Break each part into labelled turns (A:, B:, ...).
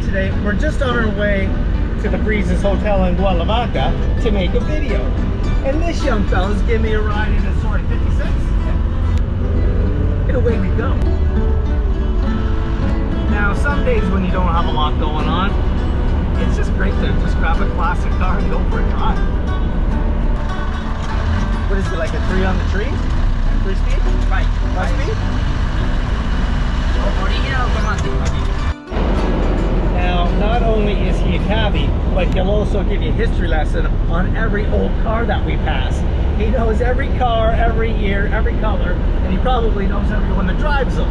A: today. We're just on our way to the Brisas Hotel in Guardalavaca to make a video. And this young fella's giving me a ride in a sort of 56. And away we go. Now, some days when you don't have a lot going on, it's just great to just grab a classic car and go for a drive. What is it, like a 3 on the tree? 3 speed? Right. 5 speed? Original automatic. Now, not only is he a cabbie, but he'll also give you a history lesson on every old car that we pass. He knows every car, every year, every color, and he probably knows everyone that drives them.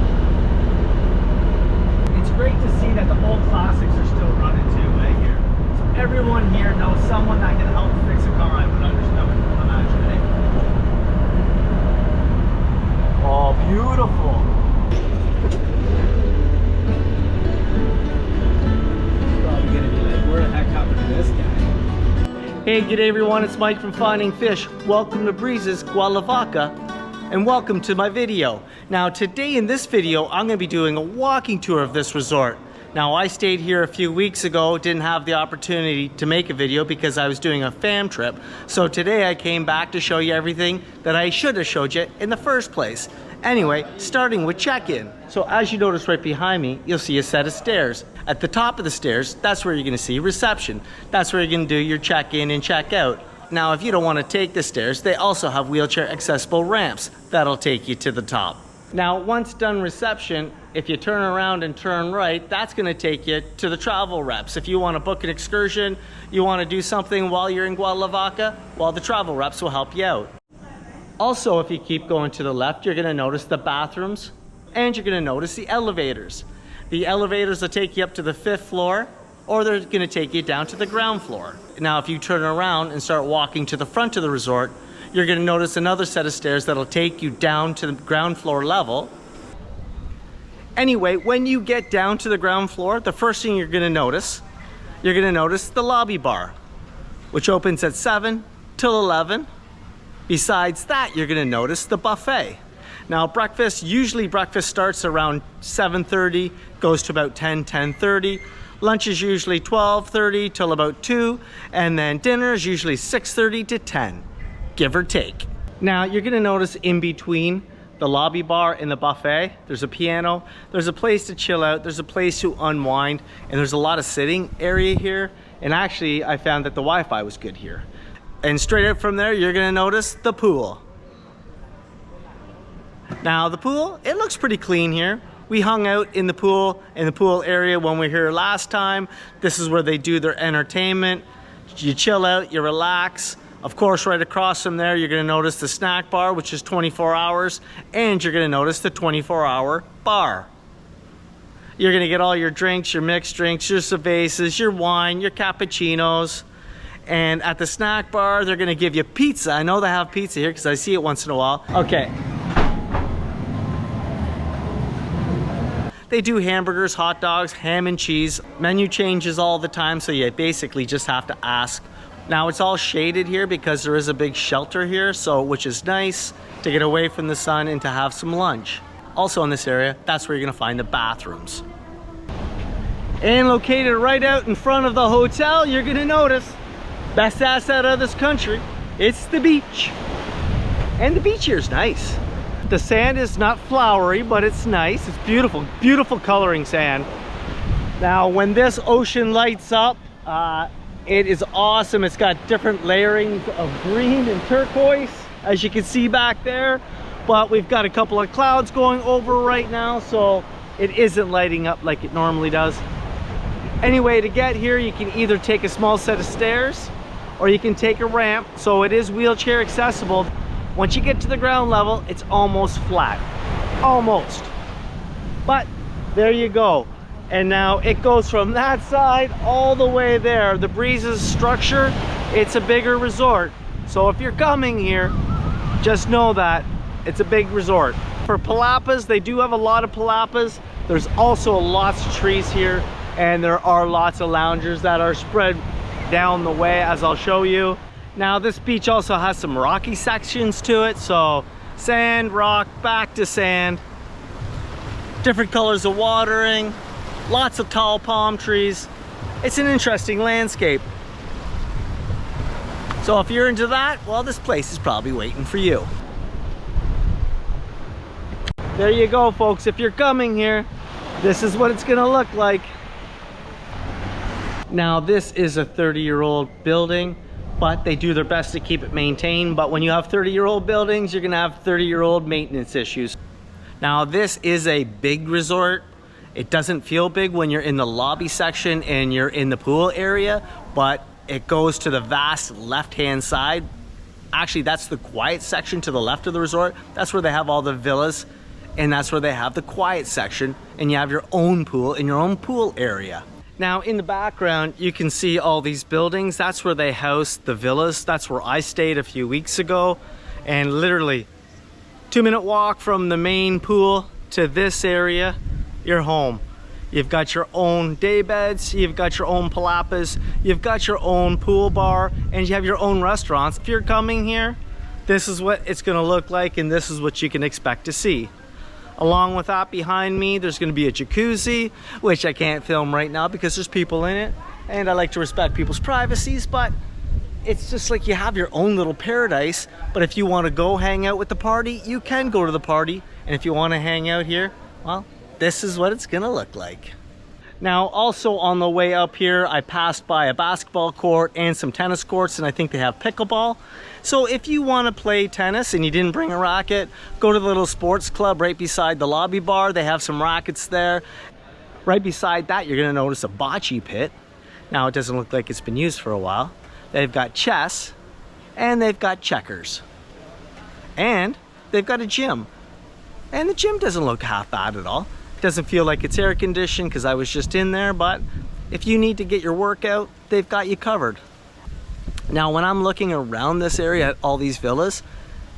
A: It's great to see that the old classics are still running too, eh, here. So everyone here knows someone that can help fix a car, I would imagine, eh? Oh, beautiful. Hey, g'day everyone, it's Mike from Finding Fish. Welcome to Brisas Guardalavaca, and welcome to my video. Now today in this video, I'm gonna be doing a walking tour of this resort. Now I stayed here a few weeks ago, didn't have the opportunity to make a video because I was doing a fam trip. So today I came back to show you everything that I should have showed you in the first place. Anyway, starting with check-in. So as you notice right behind me, you'll see a set of stairs. At the top of the stairs, that's where you're gonna see reception. That's where you're gonna do your check-in and check-out. Now, if you don't wanna take the stairs, they also have wheelchair accessible ramps that'll take you to the top. Now, once done reception, if you turn around and turn right, that's gonna take you to the travel reps. If you wanna book an excursion, you wanna do something while you're in Guardalavaca, well, the travel reps will help you out. Also, if you keep going to the left, you're gonna notice the bathrooms and you're gonna notice the elevators. The elevators will take you up to the 5th floor, or they're gonna take you down to the ground floor. Now, if you turn around and start walking to the front of the resort, you're gonna notice another set of stairs that'll take you down to the ground floor level. Anyway, when you get down to the ground floor, the first thing you're gonna notice the lobby bar, which opens at 7 till 11. Besides that, you're gonna notice the buffet. Now usually breakfast starts around 7:30, goes to about 10:30. Lunch is usually 12:30 till about 2, and then dinner is usually 6:30 to 10, give or take. Now you're gonna notice in between the lobby bar and the buffet, there's a piano, there's a place to chill out, there's a place to unwind, and there's a lot of sitting area here. And actually, I found that the Wi-Fi was good here. And straight up from there, you're gonna notice the pool. Now the pool, it looks pretty clean here. We hung out in the pool area when we were here last time. This is where they do their entertainment. You chill out, you relax. Of course, right across from there, you're gonna notice the snack bar, which is 24 hours, and you're gonna notice the 24-hour bar. You're gonna get all your drinks, your mixed drinks, your cervezas, your wine, your cappuccinos. And at the snack bar, they're gonna give you pizza. I know they have pizza here because I see it once in a while. Okay. They do hamburgers, hot dogs, ham and cheese. Menu changes all the time, so you basically just have to ask. Now it's all shaded here because there is a big shelter here, which is nice to get away from the sun and to have some lunch. Also in this area, that's where you're gonna find the bathrooms. And located right out in front of the hotel, you're gonna notice best asset of this country, it's the beach. And the beach here is nice. The sand is not flowery, but it's nice. It's beautiful, beautiful coloring sand. Now, when this ocean lights up, it is awesome. It's got different layerings of green and turquoise, as you can see back there. But we've got a couple of clouds going over right now, so it isn't lighting up like it normally does. Anyway, to get here, you can either take a small set of stairs or you can take a ramp, so it is wheelchair accessible. Once you get to the ground level, it's almost flat, almost. But there you go. And now it goes from that side all the way there. The Brisas structure, it's a bigger resort. So if you're coming here, just know that it's a big resort. For palapas, they do have a lot of palapas. There's also lots of trees here, and there are lots of loungers that are spread down the way, as I'll show you. Now this beach also has some rocky sections to it, so sand, rock, back to sand, different colors of watering. Lots of tall palm trees. It's an interesting landscape. So if you're into that, well, this place is probably waiting for you. There you go, folks. If you're coming here, this is what it's gonna look like. Now, this is a 30-year-old building, but they do their best to keep it maintained. But when you have 30-year-old buildings, you're gonna have 30-year-old maintenance issues. Now, this is a big resort. It doesn't feel big when you're in the lobby section and you're in the pool area, but it goes to the vast left-hand side. Actually, that's the quiet section to the left of the resort. That's where they have all the villas, and that's where they have the quiet section, and you have your own pool in your own pool area. Now, in the background, you can see all these buildings. That's where they house the villas. That's where I stayed a few weeks ago. And literally, 2-minute walk from the main pool to this area, you're home. You've got your own day beds, you've got your own palapas, you've got your own pool bar, and you have your own restaurants. If you're coming here, this is what it's gonna look like, and this is what you can expect to see. Along with that, behind me, there's gonna be a jacuzzi, which I can't film right now because there's people in it, and I like to respect people's privacies, but it's just like you have your own little paradise. But if you wanna go hang out with the party, you can go to the party, and if you wanna hang out here, well, this is what it's gonna look like. Now, also on the way up here, I passed by a basketball court and some tennis courts, and I think they have pickleball. So if you want to play tennis and you didn't bring a racket, go to the little sports club right beside the lobby bar. They have some rackets there. Right beside that, you're gonna notice a bocce pit. Now, it doesn't look like it's been used for a while. They've got chess, and they've got checkers. And they've got a gym. And the gym doesn't look half bad at all. Doesn't feel like it's air conditioned because I was just in there, but if you need to get your workout, they've got you covered. Now, when I'm looking around this area at all these villas,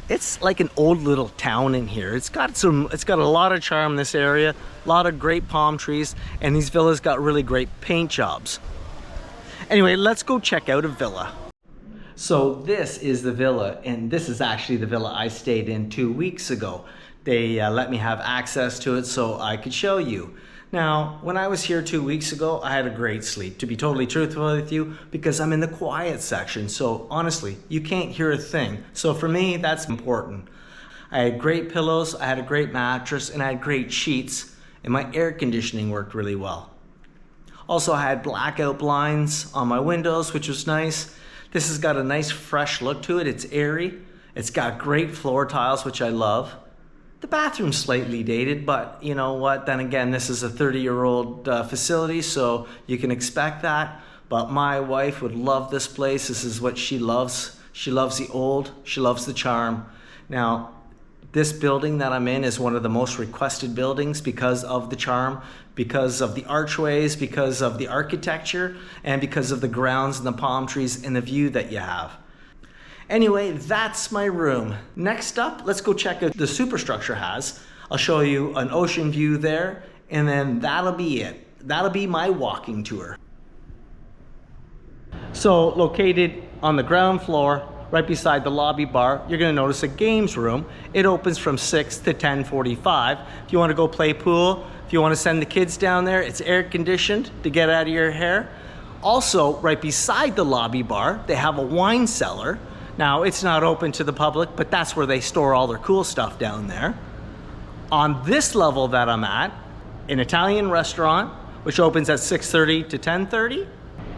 A: it's like an old little town in here. It's got a lot of charm, this area, a lot of great palm trees, and these villas got really great paint jobs. Anyway, let's go check out a villa. So this is the villa, and this is actually the villa I stayed in 2 weeks ago. They let me have access to it so I could show you. Now, when I was here 2 weeks ago, I had a great sleep, to be totally truthful with you, because I'm in the quiet section. So honestly, you can't hear a thing. So for me, that's important. I had great pillows, I had a great mattress, and I had great sheets, and my air conditioning worked really well. Also, I had blackout blinds on my windows, which was nice. This has got a nice fresh look to it. It's airy. It's got great floor tiles, which I love. The bathroom's slightly dated, but you know what? Then again, this is a 30-year-old facility, so you can expect that. But my wife would love this place. This is what she loves. She loves the old. She loves the charm. Now, this building that I'm in is one of the most requested buildings because of the charm, because of the archways, because of the architecture, and because of the grounds and the palm trees and the view that you have. Anyway, that's my room. Next up, let's go check out the superstructure has. I'll show you an ocean view there, and then that'll be it. That'll be my walking tour. So, located on the ground floor, right beside the lobby bar, you're gonna notice a games room. It opens from 6 to 10:45. If you wanna go play pool, if you wanna send the kids down there, it's air conditioned to get out of your hair. Also, right beside the lobby bar, they have a wine cellar. Now, it's not open to the public, but that's where they store all their cool stuff down there. On this level that I'm at, an Italian restaurant, which opens at 6:30 to 10:30.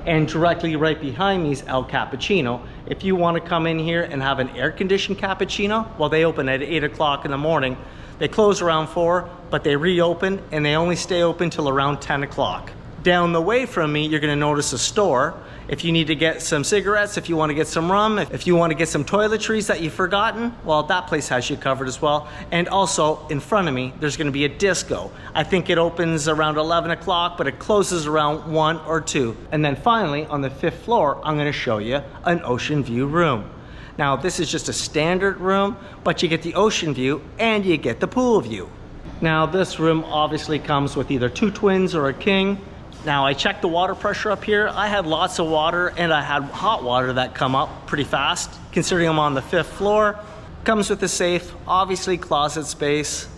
A: And directly right behind me is El Cappuccino. If you want to come in here and have an air-conditioned cappuccino, well, they open at 8 o'clock in the morning. They close around 4, but they reopen, and they only stay open till around 10 o'clock. Down the way from me, you're gonna notice a store. If you need to get some cigarettes, if you want to get some rum, if you want to get some toiletries that you've forgotten, well, that place has you covered as well. And also, in front of me, there's going to be a disco. I think it opens around 11 o'clock, but it closes around 1 or 2. And then finally, on the 5th floor, I'm going to show you an ocean view room. Now, this is just a standard room, but you get the ocean view and you get the pool view. Now, this room obviously comes with either 2 twins or a king. Now, I checked the water pressure up here. I had lots of water, and I had hot water that come up pretty fast, considering I'm on the 5th floor. Comes with a safe, obviously closet space,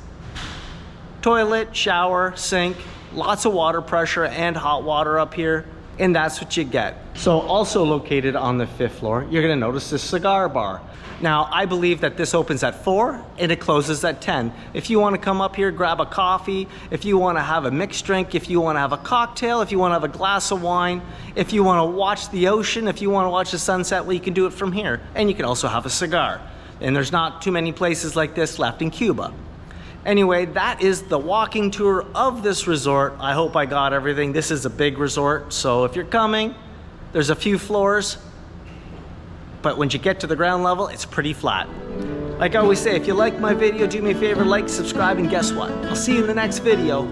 A: toilet, shower, sink, Lots of water pressure and hot water up here, and that's what you get. So also located on the 5th floor, you're gonna notice this cigar bar. Now, I believe that this opens at 4 and it closes at 10. If you wanna come up here, grab a coffee, if you wanna have a mixed drink, if you wanna have a cocktail, if you wanna have a glass of wine, if you wanna watch the ocean, if you wanna watch the sunset, well, you can do it from here. And you can also have a cigar. And there's not too many places like this left in Cuba. Anyway, that is the walking tour of this resort. I hope I got everything. This is a big resort, so if you're coming, there's a few floors, but when you get to the ground level, it's pretty flat. Like I always say, if you like my video, do me a favor, like, subscribe, and guess what? I'll see you in the next video.